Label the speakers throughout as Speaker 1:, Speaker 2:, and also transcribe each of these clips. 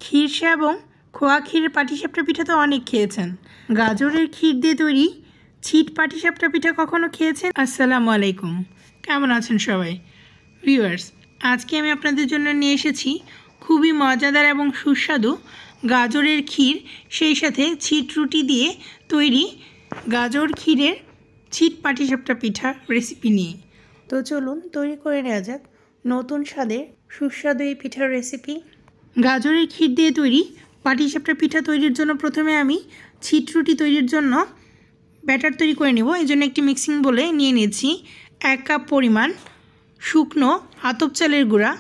Speaker 1: ক্ষীরসা এবং খোয়া ক্ষীরের পাটিসাপটা পিঠা তো অনেক খেয়েছেন। গাজরের ক্ষীর দিয়ে তৈরি ছিট পাটিসাপটা পিঠা কখনো খেয়েছেন? আসসালামু আলাইকুম, কেমন আছেন সবাই ভিউয়ার্স? আজকে আমি আপনাদের জন্য নিয়ে এসেছি খুবই মজাদার এবং সুস্বাদু গাজরের ক্ষীর, সেই সাথে ছিট রুটি দিয়ে তৈরি গাজর ক্ষীরের ছিট পাটিসাপটা পিঠা রেসিপি নিয়ে। তো চলুন তৈরি করে নেওয়া যাক নতুন স্বাদের সুস্বাদু এই পিঠার রেসিপি। গাজরের ক্ষীর দিয়ে তৈরি পাটিসাপটা পিঠা তৈরির জন্য প্রথমে আমি ছিট রুটি তৈরির জন্য ব্যাটার তৈরি করে নেব। এই জন্য একটি মিক্সিং বলে নিয়ে নিয়েছি 1 কাপ পরিমাণ শুকনো আতপ চালের গুঁড়া,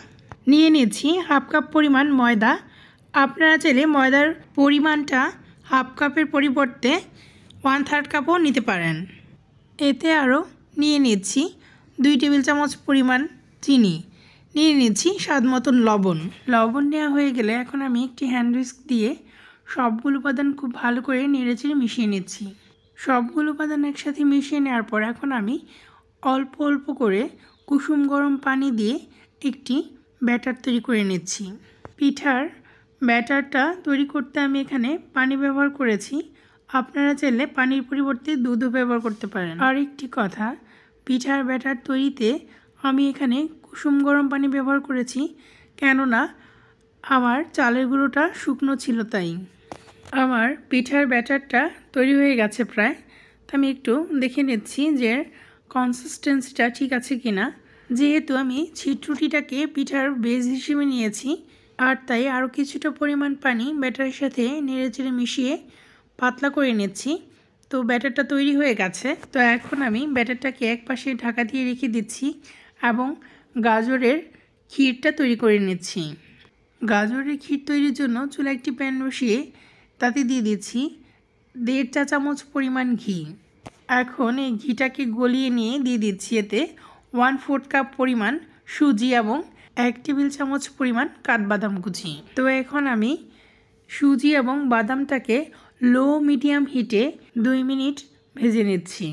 Speaker 1: নিয়ে নিয়েছি হাফ কাপ পরিমাণ ময়দা। আপনারা চাইলে ময়দার পরিমাণটা হাফ কাপের পরিবর্তে 1/3 কাপও নিতে পারেন। এতে আরও নিয়ে নিচ্ছি 2 টেবিল চামচ পরিমাণ চিনি, নিয়ে নিচ্ছি স্বাদ মতন লবণ। লবণ নেওয়া হয়ে গেলে এখন আমি একটি হ্যান্ড হুইস্ক দিয়ে সবগুলো উপাদান খুব ভালো করে নেড়েচেড়ে মিশিয়ে নিচ্ছি। সবগুলো উপাদান একসাথে মিশিয়ে নেওয়ার পর এখন আমি অল্প অল্প করে কুসুম গরম পানি দিয়ে একটি ব্যাটার তৈরি করে নিচ্ছি। পিঠার ব্যাটারটা তৈরি করতে আমি এখানে পানি ব্যবহার করেছি, আপনারা চাইলে পানির পরিবর্তে দুধও ব্যবহার করতে পারেন। আর একটি কথা, পিঠার ব্যাটার তৈরিতে আমি এখানে কুসুম গরম পানি ব্যবহার করেছি, কেননা আমার চালের গুঁড়োটা শুকনো ছিল তাই। আমার পিঠার ব্যাটারটা তৈরি হয়ে গেছে প্রায়, তো আমি একটু দেখে নিচ্ছি যে কনসিস্টেন্সিটা ঠিক আছে কিনা। যেহেতু আমি ছিট রুটিটাকে পিঠার বেস হিসেবে নিয়েছি, আর তাই আরও কিছুটা পরিমাণ পানি ব্যাটারের সাথে নেড়েচেড়ে মিশিয়ে পাতলা করে নিচ্ছি। তো ব্যাটারটা তৈরি হয়ে গেছে। তো এখন আমি ব্যাটারটাকে এক পাশে ঢাকা দিয়ে রেখে দিচ্ছি এবং গাজরের ক্ষীরটা তৈরি করে নিচ্ছি। গাজরের ক্ষীর তৈরির জন্য চুলায় একটি প্যান বসিয়ে তাতে দিয়ে দিচ্ছি 1.5 চা চামচ পরিমাণ ঘি। এখন এই ঘিটাকে গলিয়ে নিয়ে দিয়ে দিচ্ছি এতে 1/4 কাপ পরিমাণ সুজি এবং 1 টেবিল চামচ পরিমাণ কাঠবাদাম কুচি। তো এখন আমি সুজি এবং বাদামটাকে লো মিডিয়াম হিটে 2 মিনিট ভেজে নিচ্ছি।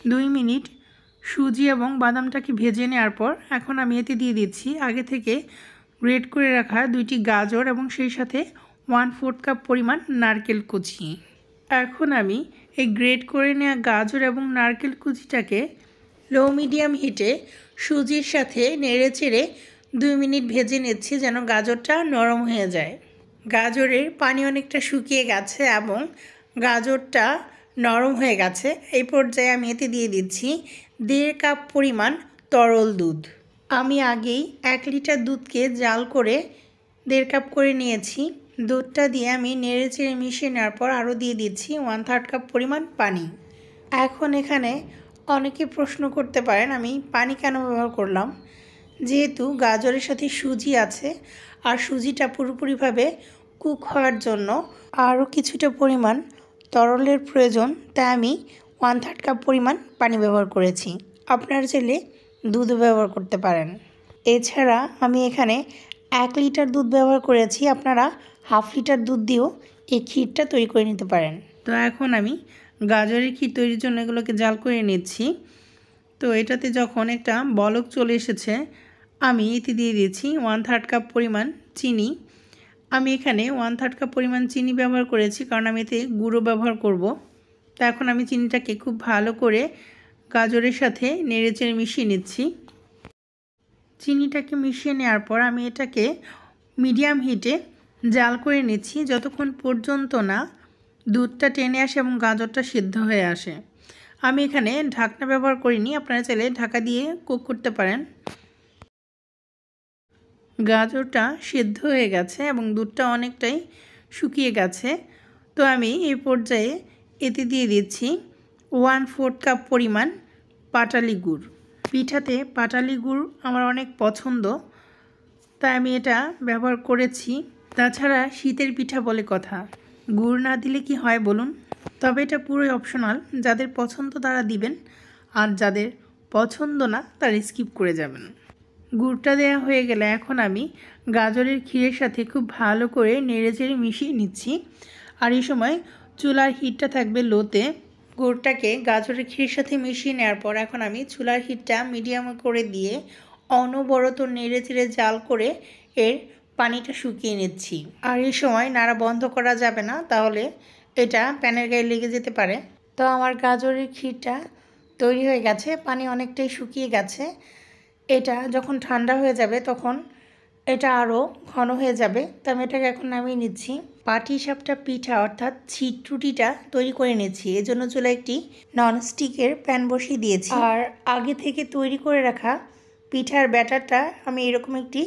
Speaker 1: 2 মিনিট সুজি এবং বাদামটাকে ভেজে নেওয়ার পর এখন আমি এতে দিয়ে দিচ্ছি আগে থেকে গ্রেট করে রাখা 2টি গাজর এবং সেই সাথে 1/4 কাপ পরিমাণ নারকেল কুচি। এখন আমি এই গ্রেট করে নেওয়া গাজর এবং নারকেল কুচিটাকে লো মিডিয়াম হিটে সুজির সাথে নেড়েচেড়ে 2 মিনিট ভেজে নিচ্ছি যেন গাজরটা নরম হয়ে যায়। গাজরের পানি অনেকটা শুকিয়ে গেছে এবং গাজরটা নরম হয়ে গেছে। এই পর্যায়ে আমি এতে দিয়ে দিচ্ছি 1.5 কাপ পরিমাণ তরল দুধ। আমি আগেই 1 লিটার দুধকে জাল করে 1.5 কাপ করে নিয়েছি। দুধটা দিয়ে আমি নেড়েচেড়ে মিশিয়ে নেওয়ার পর আরও দিয়ে দিচ্ছি 1/3 কাপ পরিমাণ পানি। এখন এখানে অনেকে প্রশ্ন করতে পারেন আমি পানি কেন ব্যবহার করলাম। যেহেতু গাজরের সাথে সুজি আছে আর সুজিটা পুরোপুরিভাবে কুক হওয়ার জন্য আরও কিছুটা পরিমাণ তরলের প্রয়োজন, তাই আমি 1/3 কাপ পরিমাণ পানি ব্যবহার করেছি। আপনারা চাইলে দুধও ব্যবহার করতে পারেন। এছাড়া আমি এখানে 1 লিটার দুধ ব্যবহার করেছি, আপনারা হাফ লিটার দুধ দিয়েও এই ক্ষীরটা তৈরি করে নিতে পারেন। তো এখন আমি গাজরের ক্ষীর তৈরির জন্য এগুলোকে জাল করে নিচ্ছি। তো এটাতে যখন একটা বলক চলে এসেছে আমি এতে দিয়ে দিয়েছি 1/3 কাপ পরিমাণ চিনি। আমি এখানে 1/3 কাপ পরিমাণ চিনি ব্যবহার করেছি কারণ আমি এতে গুঁড়ো ব্যবহার করব। তো এখন আমি চিনিটাকে খুব ভালো করে গাজরের সাথে নেড়েচেড়ে মিশিয়ে নিচ্ছি। চিনিটাকে মিশিয়ে নেওয়ার পর আমি এটাকে মিডিয়াম হিটে জাল করে নিচ্ছি যতক্ষণ পর্যন্ত না দুধটা টেনে আসে এবং গাজরটা সিদ্ধ হয়ে আসে। আমি এখানে ঢাকনা ব্যবহার করিনি, আপনারা চাইলে ঢাকা দিয়ে কুক করতে পারেন। গাজরটা সিদ্ধ হয়ে গেছে এবং দুধটা অনেকটাই শুকিয়ে গেছে। তো আমি এই পর্যায়ে এতে দিয়ে দিচ্ছি 1/4 কাপ পরিমাণ পাটালি গুড়। পিঠাতে পাটালি গুড় আমার অনেক পছন্দ, তাই আমি এটা ব্যবহার করেছি। তাছাড়া শীতের পিঠা বলে কথা, গুড় না দিলে কি হয় বলুন? তবে এটা পুরোই অপশনাল, যাদের পছন্দ তারা দিবেন আর যাদের পছন্দ না তারা স্কিপ করে যাবেন। গুড়টা দেওয়া হয়ে গেলে এখন আমি গাজরের ক্ষীরের সাথে খুব ভালো করে নেড়েচেড়ে মিশিয়ে নিচ্ছি। আর এই সময় চুলার হিটটা থাকবে লোতে। গুড়টাকে গাজরের ক্ষীরের সাথে মিশিয়ে নেওয়ার পর এখন আমি চুলার হিটটা মিডিয়ামে করে দিয়ে অনবরত নেড়েচেড়ে জাল করে এর পানিটা শুকিয়ে নিচ্ছি। আর এই সময় নাড়া বন্ধ করা যাবে না, তাহলে এটা প্যানের গায়ে লেগে যেতে পারে। তো আমার গাজরের ক্ষীরটা তৈরি হয়ে গেছে, পানি অনেকটাই শুকিয়ে গেছে। এটা যখন ঠান্ডা হয়ে যাবে তখন এটা আরও ঘন হয়ে যাবে। তো আমি এটাকে এখন নামিয়ে নিচ্ছি। পাটিসাপটা পিঠা অর্থাৎ ছিট রুটিটা তৈরি করে নিচ্ছি। এজন্য চুলায় একটি ননস্টিকের প্যান বসিয়ে দিয়েছি। আর আগে থেকে তৈরি করে রাখা পিঠার ব্যাটারটা আমি এরকম একটি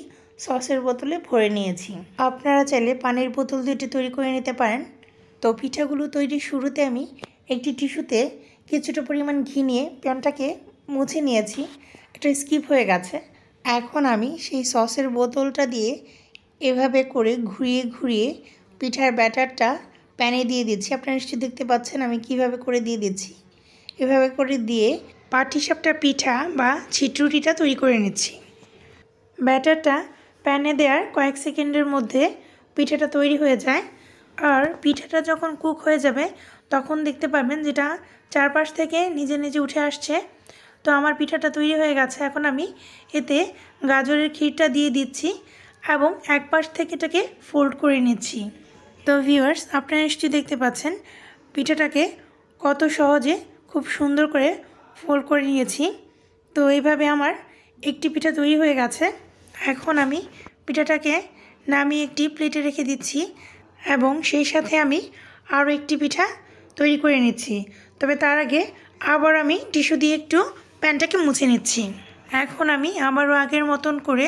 Speaker 1: সসের বোতলে ভরে নিয়েছি। আপনারা চাইলে পানির বোতল দিয়ে তৈরি করে নিতে পারেন। তো পিঠাগুলো তৈরির শুরুতে আমি একটি টিস্যুতে কিছুটা পরিমাণ ঘি নিয়ে প্যানটাকে মুছে নিয়েছি। এটা স্কিপ হয়ে গেছে। এখন আমি সেই সসের বোতলটা দিয়ে এভাবে করে ঘুরিয়ে ঘুরিয়ে পিঠার ব্যাটারটা প্যানে দিয়ে দিচ্ছি। আপনারা নিশ্চয়ই দেখতে পাচ্ছেন আমি কিভাবে করে দিয়ে দিচ্ছি। এভাবে করে দিয়ে পাটিসাপটা পিঠা বা ছিট রুটিটা তৈরি করে নিচ্ছি। ব্যাটারটা প্যানে দেওয়ার কয়েক সেকেন্ডের মধ্যে পিঠাটা তৈরি হয়ে যায়। আর পিঠাটা যখন কুক হয়ে যাবে তখন দেখতে পাবেন যেটা চারপাশ থেকে নিজে নিজে উঠে আসছে। তো আমার পিঠাটা তৈরি হয়ে গেছে। এখন আমি এতে গাজরের ক্ষীরটা দিয়ে দিচ্ছি এবং এক পাশ থেকে এটাকে ফোল্ড করে নিচ্ছি। তো ভিউয়ার্স, আপনারা নিশ্চয়ই দেখতে পাচ্ছেন পিঠাটাকে কত সহজে খুব সুন্দর করে ফোল্ড করে নিয়েছি। তো এইভাবে আমার একটি পিঠা তৈরি হয়ে গেছে। এখন আমি পিঠাটাকে নামিয়ে একটি প্লেটে রেখে দিচ্ছি এবং সেই সাথে আমি আরও একটি পিঠা তৈরি করে নিচ্ছি। তবে তার আগে আবার আমি টিস্যু দিয়ে একটু প্যানটাকে মুছে নিচ্ছি। এখন আমি আবারও আগের মতন করে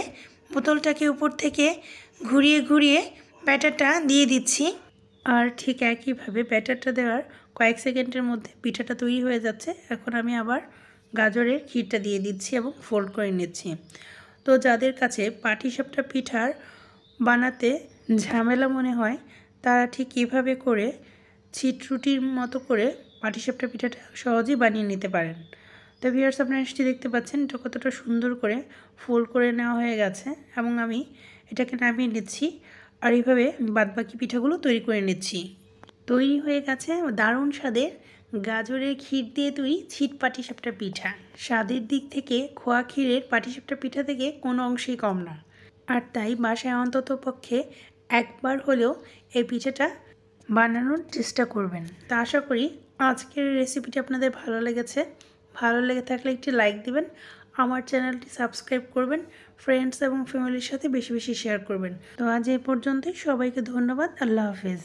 Speaker 1: বোতলটাকে উপর থেকে ঘুরিয়ে ঘুরিয়ে ব্যাটারটা দিয়ে দিচ্ছি। আর ঠিক একইভাবে ব্যাটারটা দেওয়ার কয়েক সেকেন্ডের মধ্যে পিঠাটা তৈরি হয়ে যাচ্ছে। এখন আমি আবার গাজরের ক্ষীরটা দিয়ে দিচ্ছি এবং ফোল্ড করে নিচ্ছি। তো যাদের কাছে পাটিসাপটা পিঠার বানাতে ঝামেলা মনে হয় তারা ঠিক এভাবে করে ছিট রুটির মতো করে পাটিসাপটা পিঠাটা সহজেই বানিয়ে নিতে পারেন। তো ভিউয়ার্স, আপনারা নিশ্চয়ই দেখতে পাচ্ছেন এটা কতটা সুন্দর করে ফোল্ড করে নেওয়া হয়ে গেছে এবং আমি এটাকে নামিয়ে নিচ্ছি। আর এইভাবে বাদবাকি পিঠাগুলো তৈরি করে নিচ্ছি। তৈরি হয়ে গেছে দারুণ স্বাদের গাজরের ক্ষীর দিয়ে তৈরি ছিট পাটিসাপটা পিঠা। স্বাদের দিক থেকে খোয়া ক্ষীরের পাটিসাপটা পিঠা থেকে কোনো অংশেই কম না। আর তাই বাসায় অন্তত পক্ষে একবার হলেও এই পিঠাটা বানানোর চেষ্টা করবেন। তা আশা করি আজকের রেসিপিটি আপনাদের ভালো লেগেছে। ভালো লেগে থাকলে একটি লাইক দিবেন, আমার চ্যানেলটি সাবস্ক্রাইব করবেন, ফ্রেন্ডস এবং ফ্যামিলির সাথে বেশি বেশি শেয়ার করবেন। তো আজ এই পর্যন্তই। সবাইকে ধন্যবাদ। আল্লাহ হাফেজ।